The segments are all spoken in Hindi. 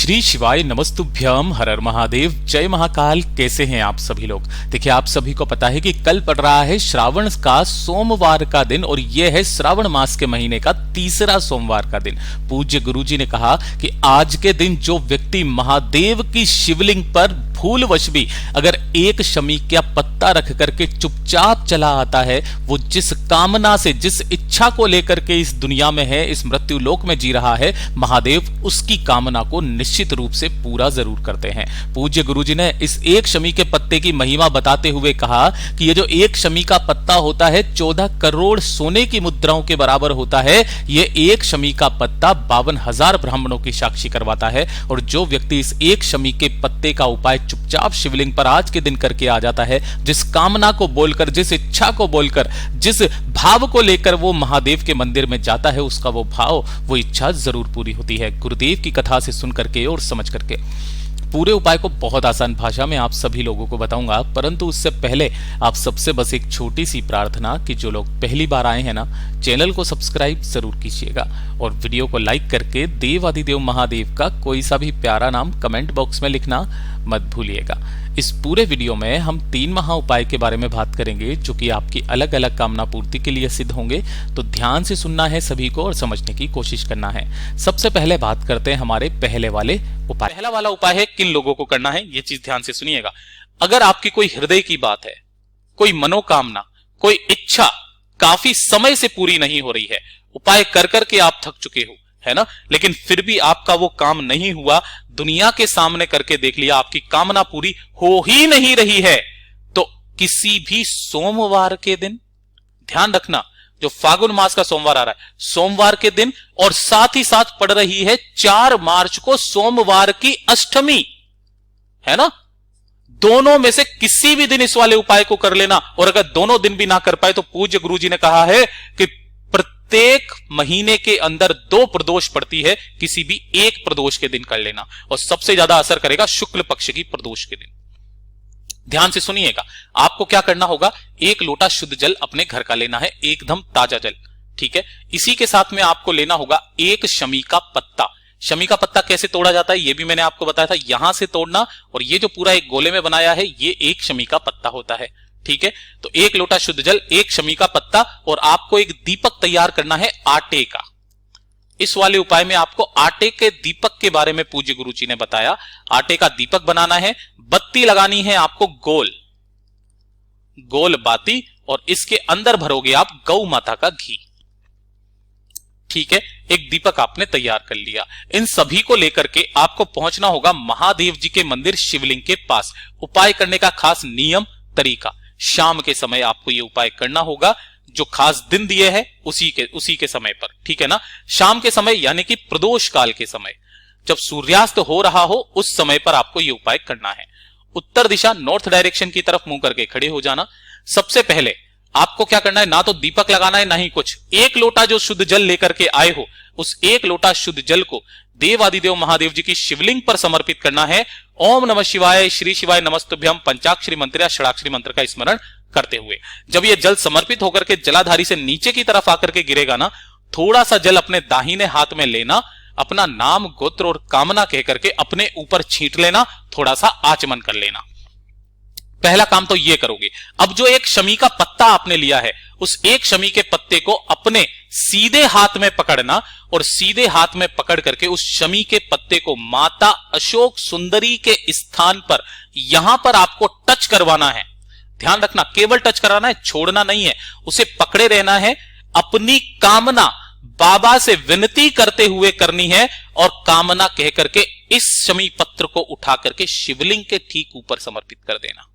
श्री शिवाय नमस्तुभ्यम हर हर महादेव जय महाकाल। कैसे हैं आप सभी लोग। देखिए, आप सभी को पता है कि कल पड़ रहा है श्रावण का सोमवार का दिन और यह है श्रावण मास के महीने का तीसरा सोमवार का दिन। पूज्य गुरुजी ने कहा कि आज के दिन जो व्यक्ति महादेव की शिवलिंग पर भूलवश भी अगर एक शमी का पत्ता रख करके चुपचाप चला आता है, वो जिस कामना से जिस इच्छा को लेकर के इस दुनिया में है, इस मृत्यु लोक में जी रहा है, महादेव उसकी कामना को निश्चित रूप से पूरा जरूर करते हैं। पूज्य गुरुजी ने इस एक शमी के पत्ते की महिमा बताते हुए कहा कि ये जो एक शमी का पत्ता होता है 14 करोड़ सोने की मुद्राओं के बराबर होता है। ये एक शमी का पत्ता 52,000 ब्राह्मणों की साक्षी करवाता है। और जो व्यक्ति इस एक शमी के पत्ते का उपाय चुपचाप शिवलिंग पर आज के दिन करके आ जाता है, जिस कामना को बोलकर, जिस इच्छा को बोलकर, जिस भाव को लेकर वो महादेव के मंदिर में जाता है, उसका वो भाव, वो इच्छा जरूर पूरी होती है। गुरुदेव की कथा से सुन करके और समझ करके पूरे उपाय को बहुत आसान भाषा में आप सभी लोगों को बताऊंगा, परंतु उससे पहले आप सबसे बस एक छोटी सी प्रार्थना कि जो लोग पहली बार आए हैं ना, चैनल को सब्सक्राइब जरूर कीजिएगा और वीडियो को लाइक करके देवादिदेव महादेव का कोई सा भी प्यारा नाम कमेंट बॉक्स में लिखना मत भूलिएगा। इस पूरे वीडियो में हम 3 महा उपाय के बारे में बात करेंगे जो कि आपकी अलग अलग कामना पूर्ति के लिए सिद्ध होंगे। तो ध्यान से सुनना है सभी को और समझने की कोशिश करना है। सबसे पहले बात करते हैं हमारे पहले वाले उपाय। पहला वाला उपाय है किन लोगों को करना है, ये चीज ध्यान से सुनिएगा। अगर आपकी कोई हृदय की बात है, कोई मनोकामना, कोई इच्छा काफी समय से पूरी नहीं हो रही है, उपाय कर करके आप थक चुके हो, है ना, लेकिन फिर भी आपका वो काम नहीं हुआ, दुनिया के सामने करके देख लिया, आपकी कामना पूरी हो ही नहीं रही है, तो किसी भी सोमवार के दिन, ध्यान रखना, जो फागुन मास का सोमवार आ रहा है, सोमवार के दिन, और साथ ही साथ पड़ रही है 4 मार्च को सोमवार की अष्टमी, है ना, दोनों में से किसी भी दिन इस वाले उपाय को कर लेना। और अगर दोनों दिन भी ना कर पाए तो पूज्य गुरुजी ने कहा है कि प्रत्येक महीने के अंदर 2 प्रदोष पड़ती है, किसी भी एक प्रदोष के दिन कर लेना, और सबसे ज्यादा असर करेगा शुक्ल पक्ष की प्रदोष के दिन। ध्यान से सुनिएगा, आपको क्या करना होगा, 1 लोटा शुद्ध जल अपने घर का लेना है, एकदम ताजा जल, ठीक है। इसी के साथ में आपको लेना होगा 1 शमी का पत्ता। शमी का पत्ता कैसे तोड़ा जाता है ये भी मैंने आपको बताया था, यहां से तोड़ना, और ये जो पूरा एक गोले में बनाया है ये 1 शमी का पत्ता होता है, ठीक है। तो 1 लोटा शुद्ध जल, 1 शमी का पत्ता, और आपको एक दीपक तैयार करना है आटे का। इस वाले उपाय में आपको आटे के दीपक के बारे में पूज्य गुरुजी ने बताया। आटे का दीपक बनाना है, बत्ती लगानी है आपको गोल गोल बाती, और इसके अंदर भरोगे आप गौ माता का घी, ठीक है। एक दीपक आपने तैयार कर लिया। इन सभी को लेकर के आपको पहुंचना होगा महादेव जी के मंदिर शिवलिंग के पास। उपाय करने का खास नियम तरीका, शाम के समय आपको यह उपाय करना होगा, जो खास दिन दिए हैं उसी के समय पर, ठीक है ना। शाम के समय यानी कि प्रदोष काल के समय, जब सूर्यास्त हो रहा हो उस समय पर आपको यह उपाय करना है। उत्तर दिशा, नॉर्थ डायरेक्शन की तरफ मुंह करके खड़े हो जाना। सबसे पहले आपको क्या करना है, ना तो दीपक लगाना है ना ही कुछ, 1 लोटा जो शुद्ध जल लेकर के आए हो, उस 1 लोटा शुद्ध जल को देवादिदेव महादेव जी की शिवलिंग पर समर्पित करना है। ओम नमः शिवाय, श्री शिवाय नमस्तुभ्यम पंचाक्षरी मंत्र या षडाक्षरी मंत्र का स्मरण करते हुए जब यह जल समर्पित होकर के जलाधारी से नीचे की तरफ आकर के गिरेगा ना, थोड़ा सा जल अपने दाहिने हाथ में लेना, अपना नाम, गोत्र और कामना कह करके अपने ऊपर छींट लेना, थोड़ा सा आचमन कर लेना। पहला काम तो ये करोगे। अब जो 1 शमी का पत्ता आपने लिया है, उस 1 शमी के पत्ते को अपने सीधे हाथ में पकड़ना, और सीधे हाथ में पकड़ करके उस शमी के पत्ते को माता अशोक सुंदरी के स्थान पर, यहां पर आपको टच करवाना है। ध्यान रखना, केवल टच कराना है, छोड़ना नहीं है, उसे पकड़े रहना है। अपनी कामना बाबा से विनती करते हुए करनी है, और कामना कह करके इस शमी पत्र को उठा करके शिवलिंग के ठीक ऊपर समर्पित कर देना।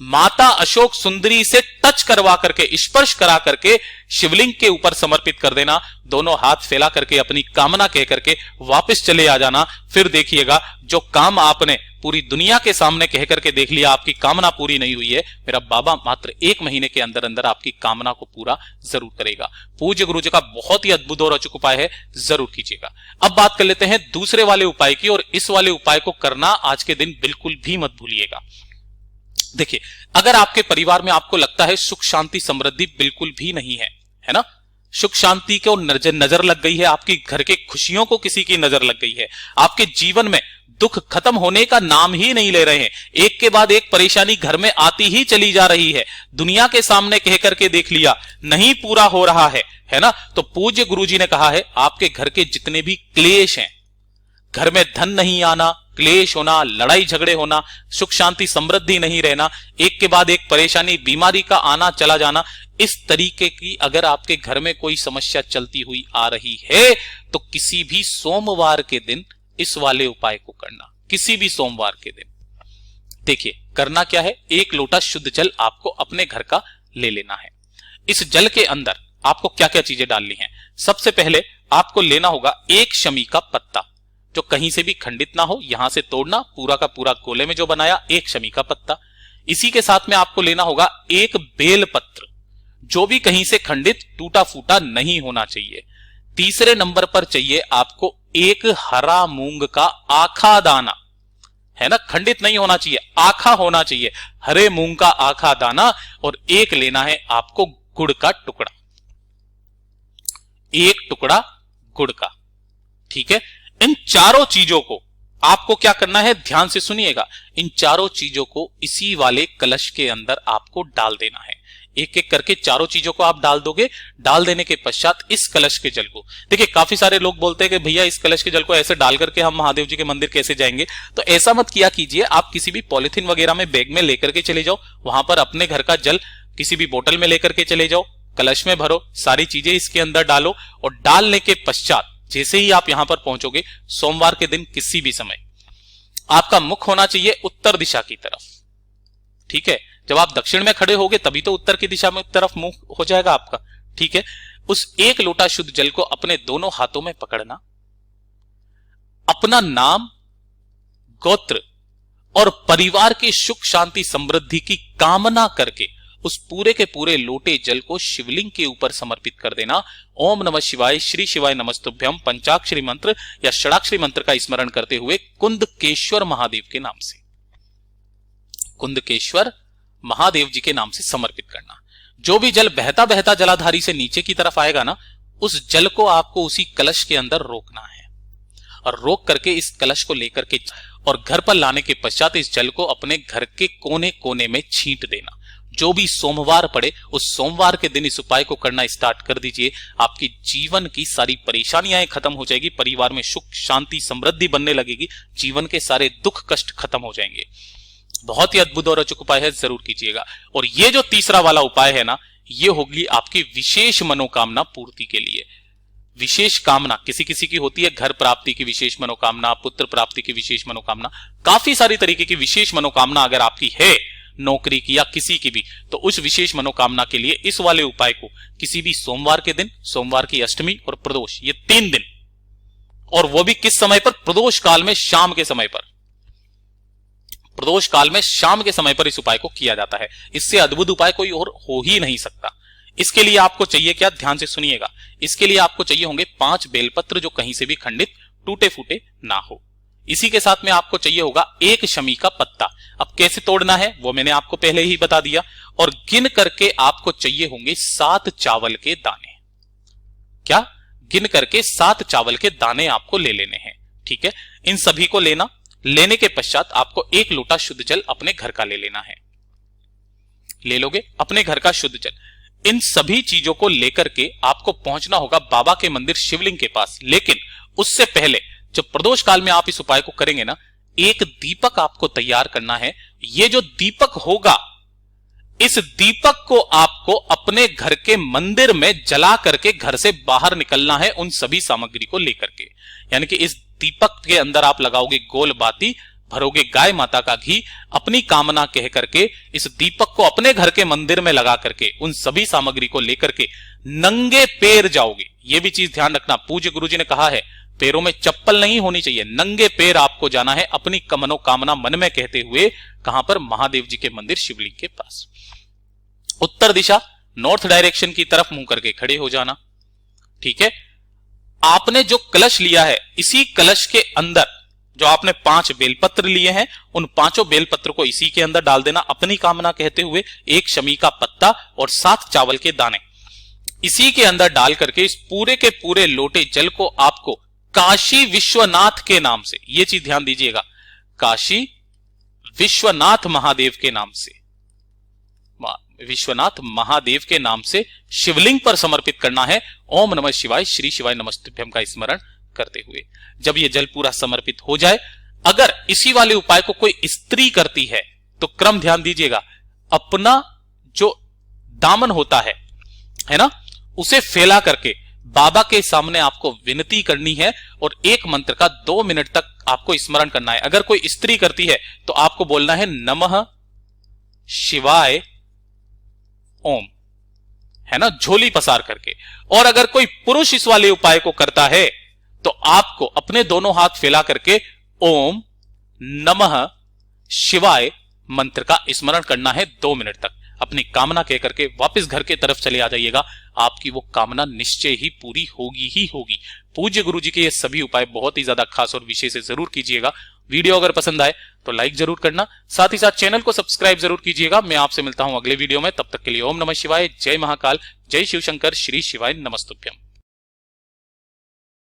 माता अशोक सुंदरी से टच करवा करके, स्पर्श करा करके शिवलिंग के ऊपर समर्पित कर देना। दोनों हाथ फैला करके अपनी कामना कह करके वापस चले आ जाना। फिर देखिएगा, जो काम आपने पूरी दुनिया के सामने कह करके देख लिया, आपकी कामना पूरी नहीं हुई है, मेरा बाबा मात्र 1 महीने के अंदर अंदर आपकी कामना को पूरा जरूर करेगा। पूज्य गुरु जी का बहुत ही अद्भुत और अचूक उपाय है, जरूर कीजिएगा। अब बात कर लेते हैं दूसरे वाले उपाय की, और इस वाले उपाय को करना आज के दिन बिल्कुल भी मत भूलिएगा। देखिए, अगर आपके परिवार में आपको लगता है सुख शांति समृद्धि बिल्कुल भी नहीं है, है ना, सुख शांति को नजर लग गई है, आपकी घर के खुशियों को किसी की नजर लग गई है, आपके जीवन में दुख खत्म होने का नाम ही नहीं ले रहे हैं, एक के बाद एक परेशानी घर में आती ही चली जा रही है, दुनिया के सामने कह करके देख लिया नहीं पूरा हो रहा है ना, तो पूज्य गुरुजी ने कहा है आपके घर के जितने भी क्लेश हैं, घर में धन नहीं आना, क्लेश होना, लड़ाई झगड़े होना, सुख शांति समृद्धि नहीं रहना, एक के बाद एक परेशानी बीमारी का आना चला जाना, इस तरीके की अगर आपके घर में कोई समस्या चलती हुई आ रही है तो किसी भी सोमवार के दिन इस वाले उपाय को करना, किसी भी सोमवार के दिन। देखिए करना क्या है, एक लोटा शुद्ध जल आपको अपने घर का ले लेना है। इस जल के अंदर आपको क्या क्या चीजें डालनी है, सबसे पहले आपको लेना होगा एक शमी का पत्ता, जो कहीं से भी खंडित ना हो, यहां से तोड़ना, पूरा का पूरा गोले में जो बनाया एक शमी का पत्ता। इसी के साथ में आपको लेना होगा एक बेल पत्र, जो भी कहीं से खंडित टूटा फूटा नहीं होना चाहिए। तीसरे नंबर पर चाहिए आपको एक हरा मूंग का आखा दाना, है ना, खंडित नहीं होना चाहिए, आखा होना चाहिए, हरे मूंग का आखा दाना। और एक लेना है आपको गुड़ का टुकड़ा, एक टुकड़ा गुड़ का, ठीक है। इन चारों चीजों को आपको क्या करना है, ध्यान से सुनिएगा, इन चारों चीजों को इसी वाले कलश के अंदर आपको डाल देना है। एक एक करके चारों चीजों को आप डाल दोगे। डाल देने के पश्चात इस कलश के जल को, देखिए काफी सारे लोग बोलते हैं कि भैया इस कलश के जल को ऐसे डाल करके हम महादेव जी के मंदिर कैसे जाएंगे, तो ऐसा मत किया कीजिए। आप किसी भी पॉलिथीन वगैरह में बैग में लेकर के चले जाओ, वहां पर अपने घर का जल किसी भी बोतल में लेकर के चले जाओ, कलश में भरो, सारी चीजें इसके अंदर डालो और डालने के पश्चात जैसे ही आप यहां पर पहुंचोगे सोमवार के दिन किसी भी समय, आपका मुख होना चाहिए उत्तर दिशा की तरफ, ठीक है। जब आप दक्षिण में खड़े होगे तभी तो उत्तर की दिशा में तरफ मुंह हो जाएगा आपका, ठीक है। उस एक लोटा शुद्ध जल को अपने दोनों हाथों में पकड़ना, अपना नाम, गोत्र और परिवार की सुख शांति समृद्धि की कामना करके उस पूरे के पूरे लोटे जल को शिवलिंग के ऊपर समर्पित कर देना। ओम नमः शिवाय, श्री शिवाय नमस्तुभ्यम पंचाक्षरी मंत्र या षडाक्षरी मंत्र का स्मरण करते हुए कुंदकेश्वर महादेव के नाम से, कुंदकेश्वर महादेव जी के नाम से समर्पित करना। जो भी जल बहता बहता जलाधारी से नीचे की तरफ आएगा ना, उस जल को आपको उसी कलश के अंदर रोकना है और रोक करके इस कलश को लेकर के और घर पर लाने के पश्चात इस जल को अपने घर के कोने कोने में छींट देना। जो भी सोमवार पड़े उस सोमवार के दिन इस उपाय को करना स्टार्ट कर दीजिए। आपकी जीवन की सारी परेशानियां खत्म हो जाएगी, परिवार में सुख शांति समृद्धि बनने लगेगी, जीवन के सारे दुख कष्ट खत्म हो जाएंगे। बहुत ही अद्भुत और अचूक उपाय है, जरूर कीजिएगा। और ये जो तीसरा वाला उपाय है ना, ये होगी आपकी विशेष मनोकामना पूर्ति के लिए। विशेष कामना किसी किसी की होती है, घर प्राप्ति की विशेष मनोकामना, पुत्र प्राप्ति की विशेष मनोकामना, काफी सारी तरीके की विशेष मनोकामना अगर आपकी है, नौकरी की या किसी की भी, तो उस विशेष मनोकामना के लिए इस वाले उपाय को किसी भी सोमवार के दिन, सोमवार की अष्टमी और प्रदोष, ये 3 दिन, और वो भी किस समय पर, प्रदोष काल में शाम के समय पर, प्रदोष काल में शाम के समय पर इस उपाय को किया जाता है। इससे अद्भुत उपाय कोई और हो ही नहीं सकता। इसके लिए आपको चाहिए क्या, ध्यान से सुनिएगा। इसके लिए आपको चाहिए होंगे 5 बेलपत्र जो कहीं से भी खंडित टूटे फूटे ना हो। इसी के साथ में आपको चाहिए होगा 1 शमी का पत्ता। अब कैसे तोड़ना है वो मैंने आपको पहले ही बता दिया। और गिन करके आपको चाहिए होंगे 7 चावल के दाने। क्या, गिन करके 7 चावल के दाने आपको ले लेने हैं, ठीक है। इन सभी को लेना, लेने के पश्चात आपको 1 लोटा शुद्ध जल अपने घर का ले लेना है। ले लोगे अपने घर का शुद्ध जल। इन सभी चीजों को लेकर के आपको पहुंचना होगा बाबा के मंदिर शिवलिंग के पास। लेकिन उससे पहले जब प्रदोष काल में आप इस उपाय को करेंगे ना, एक दीपक आपको तैयार करना है। ये जो दीपक होगा, इस दीपक को आपको अपने घर के मंदिर में जला करके घर से बाहर निकलना है, उन सभी सामग्री को लेकर के। यानी कि इस दीपक के अंदर आप लगाओगे गोल बाती, भरोगे गाय माता का घी, अपनी कामना कह करके इस दीपक को अपने घर के मंदिर में लगा करके उन सभी सामग्री को लेकर के नंगे पैर जाओगे। यह भी चीज ध्यान रखना, पूज्य गुरुजी ने कहा है पैरों में चप्पल नहीं होनी चाहिए, नंगे पैर आपको जाना है अपनी मनोकामना मन में कहते हुए। कहां पर, महादेव जी के मंदिर शिवलिंग के पास। उत्तर दिशा, नॉर्थ डायरेक्शन की तरफ मुंह करके खड़े हो जाना, ठीक है। आपने जो कलश लिया है, इसी कलश के अंदर जो आपने 5 बेलपत्र लिए हैं, उन 5 बेलपत्र को इसी के अंदर डाल देना, अपनी कामना कहते हुए 1 शमी का पत्ता और 7 चावल के दाने। इसी के अंदर डाल करके इस पूरे के पूरे लोटे जल को आपको काशी विश्वनाथ के नाम से, ये चीज ध्यान दीजिएगा, काशी विश्वनाथ महादेव के नाम से, विश्वनाथ महादेव के नाम से शिवलिंग पर समर्पित करना है। ओम नमः शिवाय, श्री शिवाय नमस्तुभ्यम का स्मरण करते हुए जब ये जल पूरा समर्पित हो जाए, अगर इसी वाले उपाय को कोई स्त्री करती है तो क्रम ध्यान दीजिएगा, अपना जो दामन होता है ना, उसे फैला करके बाबा के सामने आपको विनती करनी है और एक मंत्र का 2 मिनट तक आपको स्मरण करना है। अगर कोई स्त्री करती है तो आपको बोलना है नमः शिवाय ओम, है ना, झोली पसार करके। और अगर कोई पुरुष इस वाले उपाय को करता है तो आपको अपने दोनों हाथ फैला करके ओम नमः शिवाय मंत्र का स्मरण करना है 2 मिनट तक। अपनी कामना कह करके वापस घर के तरफ चले आ जाइएगा, आपकी वो कामना निश्चय ही पूरी होगी ही होगी। पूज्य गुरु जी के ये सभी उपाय बहुत ही ज्यादा खास और विशेष जरूर कीजिएगा। वीडियो अगर पसंद आए तो लाइक जरूर करना, साथ ही साथ चैनल को सब्सक्राइब जरूर कीजिएगा। मैं आपसे मिलता हूं अगले वीडियो में, तब तक के लिए ओम नमः शिवाय, जय महाकाल, जय शिव शंकर, श्री शिवाय नमस्तुभ्यम।